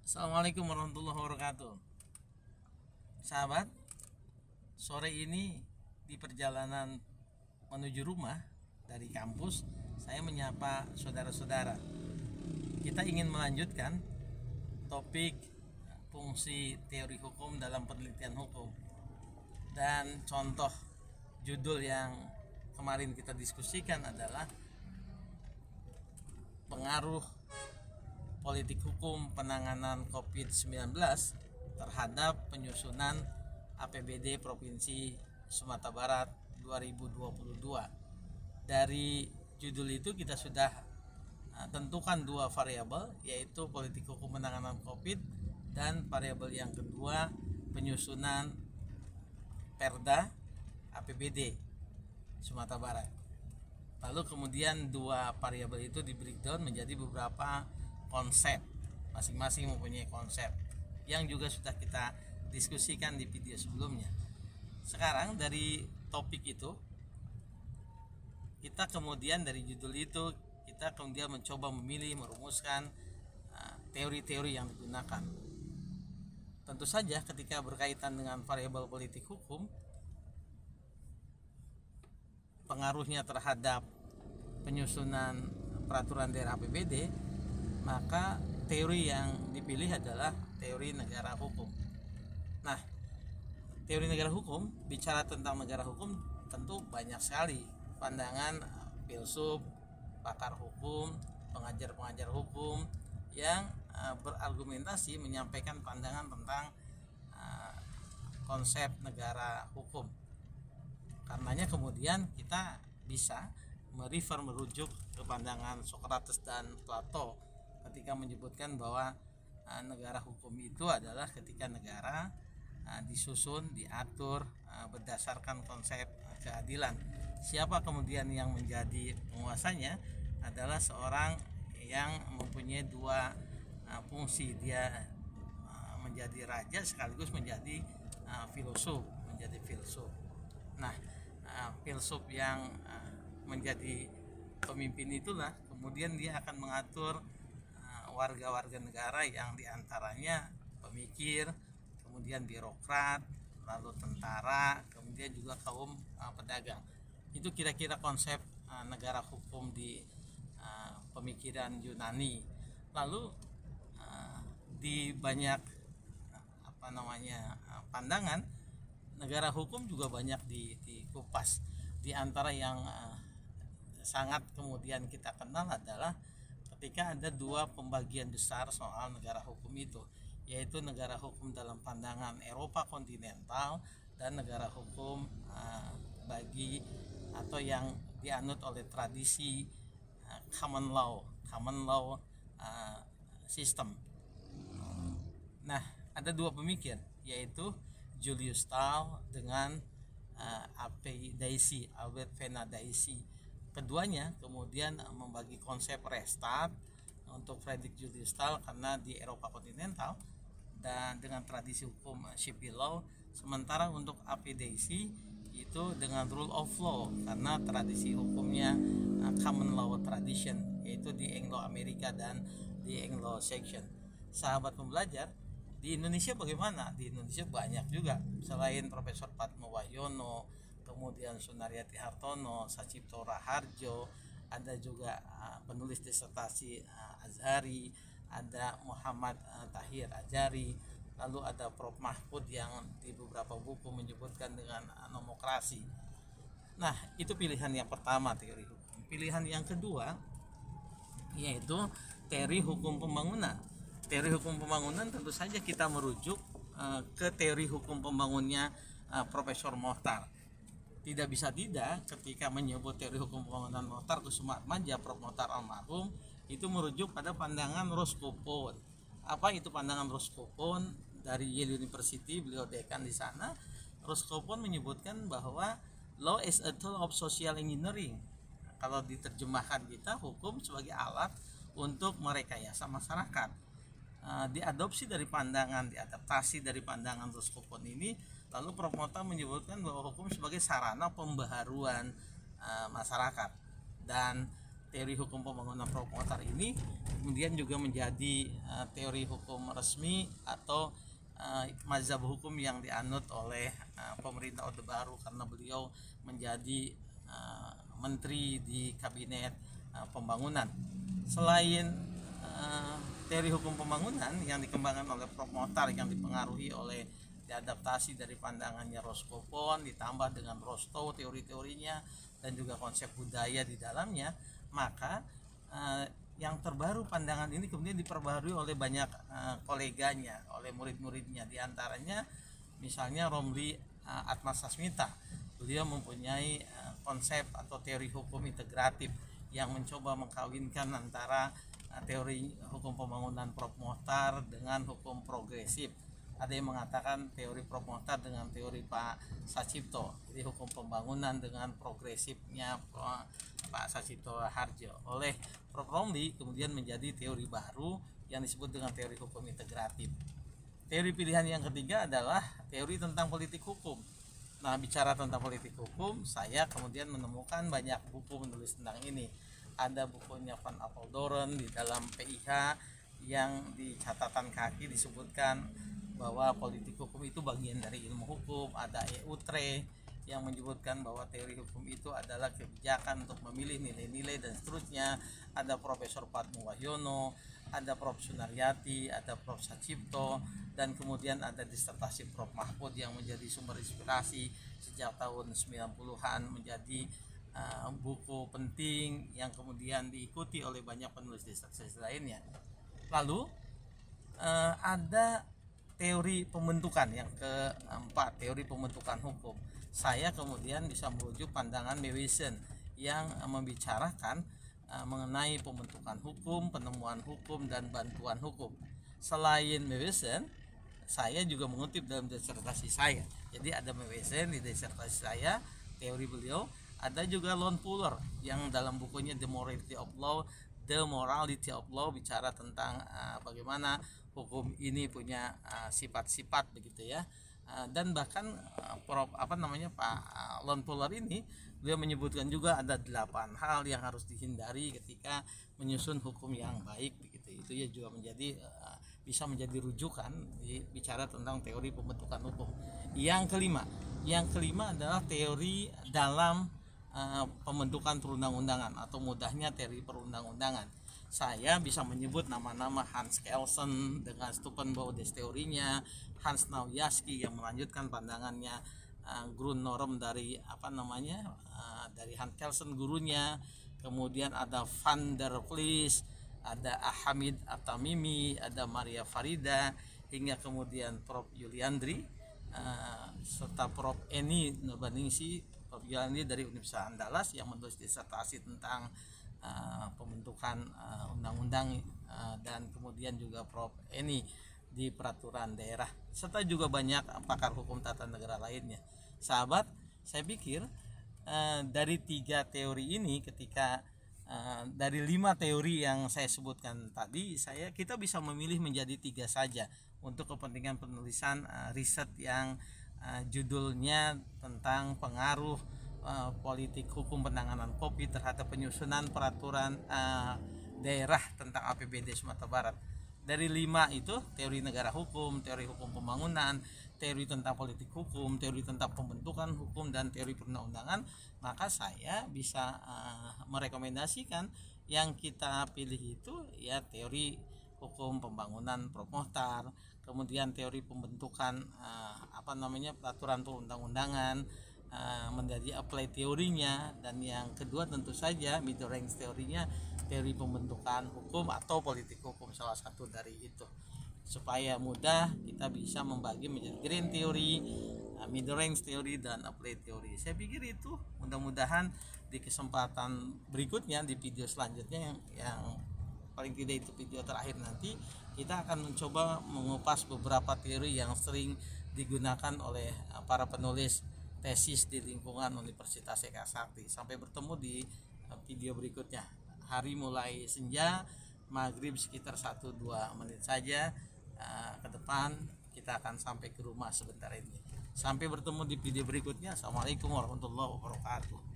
Assalamualaikum warahmatullahi wabarakatuh. Sahabat, sore ini di perjalanan menuju rumah dari kampus, saya menyapa saudara-saudara. Kita ingin melanjutkan topik fungsi teori hukum dalam penelitian hukum. Dan contoh judul yang kemarin kita diskusikan adalah pengaruh politik hukum penanganan COVID-19 terhadap penyusunan APBD Provinsi Sumatera Barat 2022. Dari judul itu kita sudah tentukan dua variabel, yaitu politik hukum penanganan COVID dan variabel yang kedua penyusunan Perda APBD Sumatera Barat. Lalu kemudian dua variabel itu di breakdown menjadi beberapa konsep, masing-masing mempunyai konsep yang juga sudah kita diskusikan di video sebelumnya. Sekarang dari topik itu kita kemudian dari judul itu kita kemudian mencoba memilih, merumuskan teori-teori yang digunakan. Tentu saja ketika berkaitan dengan variabel politik hukum, pengaruhnya terhadap penyusunan peraturan daerah APBD, maka teori yang dipilih adalah teori negara hukum. Nah, teori negara hukum bicara tentang negara hukum tentu banyak sekali pandangan filsuf, pakar hukum, pengajar-pengajar hukum yang berargumentasi menyampaikan pandangan tentang konsep negara hukum. Karenanya kemudian kita bisa merujuk ke pandangan Socrates dan Plato ketika menyebutkan bahwa negara hukum itu adalah ketika negara disusun, diatur berdasarkan konsep keadilan. Siapa kemudian yang menjadi penguasanya adalah seorang yang mempunyai dua fungsi. Dia menjadi raja sekaligus menjadi filsuf. Nah, filsuf yang menjadi pemimpin itulah kemudian dia akan mengatur warga-warga negara yang diantaranya pemikir, kemudian birokrat, lalu tentara, kemudian juga kaum pedagang. Itu kira-kira konsep negara hukum di pemikiran Yunani. Lalu di banyak pandangan, negara hukum juga banyak dikupas. Di antara yang sangat kemudian kita kenal adalah ketika ada dua pembagian besar soal negara hukum itu, yaitu negara hukum dalam pandangan Eropa kontinental dan negara hukum bagi atau yang dianut oleh tradisi common law system. Nah, ada dua pemikir, yaitu Julius Stahl dengan Albert Venn-Daisy. Keduanya kemudian membagi konsep restart untuk Friedrich Julius Stahl karena di Eropa kontinental dan dengan tradisi hukum civil law, sementara untuk APDC itu dengan rule of law karena tradisi hukumnya common law tradition, yaitu di Anglo-Amerika dan di Anglo-Saxon. Sahabat pembelajar, di Indonesia bagaimana? Di Indonesia banyak juga, selain Profesor Padmo Wahyono, kemudian Sunaryati Hartono, Sacipto Raharjo, ada juga penulis disertasi Azhari, ada Muhammad Tahir Ajari, lalu ada Prof Mahfud yang di beberapa buku menyebutkan dengan nomokrasi. Nah, itu pilihan yang pertama, teori hukum. Pilihan yang kedua yaitu teori hukum pembangunan. Teori hukum pembangunan tentu saja kita merujuk ke teori hukum pembangunnya Profesor Mokhtar. Tidak bisa tidak ketika menyebut teori hukum pembangunan Mokhtar Kusumaatmadja, Prof Mokhtar almarhum, itu merujuk pada pandangan Roscoe. Apa itu pandangan Roscoe? Dari Yale University, beliau dekan di sana. Roscoe menyebutkan bahwa law is a tool of social engineering. Kalau diterjemahkan kita, hukum sebagai alat untuk merekayasa masyarakat. Diadopsi dari pandangan, diadaptasi dari pandangan Roscoe ini. Lalu Prof Mokhtar menyebutkan bahwa hukum sebagai sarana pembaharuan masyarakat, dan teori hukum pembangunan prop motor ini kemudian juga menjadi teori hukum resmi atau mazhab hukum yang dianut oleh pemerintah Orde Baru, karena beliau menjadi menteri di kabinet pembangunan. Selain teori hukum pembangunan yang dikembangkan oleh Prof. Mokhtar yang dipengaruhi oleh diadaptasi dari pandangannya Roscoe, ditambah dengan Rostow teori-teorinya dan juga konsep budaya di dalamnya, maka yang terbaru pandangan ini kemudian diperbarui oleh banyak koleganya, oleh murid-muridnya, diantaranya misalnya Romli Atmas Sasmita. Beliau mempunyai konsep atau teori hukum integratif yang mencoba mengkawinkan antara teori hukum pembangunan Prof. Mokhtar dengan hukum progresif. Ada yang mengatakan teori Prof. Mokhtar dengan teori Pak Sacipto, jadi hukum pembangunan dengan progresifnya Pak Sacipto Harjo. Oleh Prof. Romli kemudian menjadi teori baru yang disebut dengan teori hukum integratif. Teori pilihan yang ketiga adalah teori tentang politik hukum. Nah, bicara tentang politik hukum, saya kemudian menemukan banyak buku menulis tentang ini. Ada bukunya Van Apeldoorn di dalam PIH yang di catatan kaki disebutkan bahwa politik hukum itu bagian dari ilmu hukum. Ada Utre yang menyebutkan bahwa teori hukum itu adalah kebijakan untuk memilih nilai-nilai dan seterusnya. Ada Profesor Padmo Wahyono, ada Prof. Sunaryati, ada Prof. Sacipto, dan kemudian ada disertasi Prof. Mahfud yang menjadi sumber inspirasi sejak tahun 90-an, menjadi buku penting yang kemudian diikuti oleh banyak penulis disertasi lainnya. Lalu ada teori pembentukan yang keempat, teori pembentukan hukum. Saya kemudian bisa merujuk pandangan Mewisen yang membicarakan mengenai pembentukan hukum, penemuan hukum, dan bantuan hukum. Selain Mewisen, saya juga mengutip dalam disertasi saya. Jadi ada Mewisen di disertasi saya, teori beliau. Ada juga Lon Fuller yang dalam bukunya The Morality of Law bicara tentang bagaimana hukum ini punya sifat-sifat begitu ya. Dan bahkan Pak Lon Fuller ini beliau menyebutkan juga ada 8 hal yang harus dihindari ketika menyusun hukum yang baik begitu. Itu ya juga menjadi bisa menjadi rujukan bicara tentang teori pembentukan hukum. Yang kelima adalah teori dalam pembentukan perundang-undangan atau mudahnya teori perundang-undangan. Saya bisa menyebut nama-nama Hans Kelsen dengan Stupenbaudes teorinya, Hans Naujaski yang melanjutkan pandangannya Grundnorm dari dari Hans Kelsen gurunya, kemudian ada Van der Vlies, ada Hamid At-Tamimi, ada Maria Farida, hingga kemudian Prof. Yuliandri serta Prof. Eni Nurbaningsi, Prof. Yuliandri dari Universitas Andalas yang menulis disertasi tentang pembentukan undang-undang, dan kemudian juga Prof. Eni di peraturan daerah, serta juga banyak pakar hukum tata negara lainnya. Sahabat, saya pikir dari 3 teori ini, ketika dari 5 teori yang saya sebutkan tadi, kita bisa memilih menjadi 3 saja untuk kepentingan penulisan riset yang judulnya tentang pengaruh politik hukum penanganan COVID terhadap penyusunan peraturan daerah tentang APBD Sumatera Barat. Dari 5 itu, teori negara hukum, teori hukum pembangunan, teori tentang politik hukum, teori tentang pembentukan hukum, dan teori perundang-undangan, maka saya bisa merekomendasikan yang kita pilih itu ya teori hukum pembangunan Prof. Mokhtar, kemudian teori pembentukan peraturan perundang-undangan menjadi apply teorinya, dan yang kedua tentu saja middle range teorinya, teori pembentukan hukum atau politik hukum, salah satu dari itu, supaya mudah kita bisa membagi menjadi green teori, middle range teori, dan apply teori. Saya pikir itu mudah-mudahan di kesempatan berikutnya, di video selanjutnya yang paling tidak itu video terakhir nanti, kita akan mencoba mengupas beberapa teori yang sering digunakan oleh para penulis tesis di lingkungan Universitas Eka Sakti. Sampai bertemu di video berikutnya. Hari mulai senja, maghrib sekitar 1-2 menit saja ke depan kita akan sampai ke rumah sebentar ini. Sampai bertemu di video berikutnya. Assalamualaikum warahmatullahi wabarakatuh.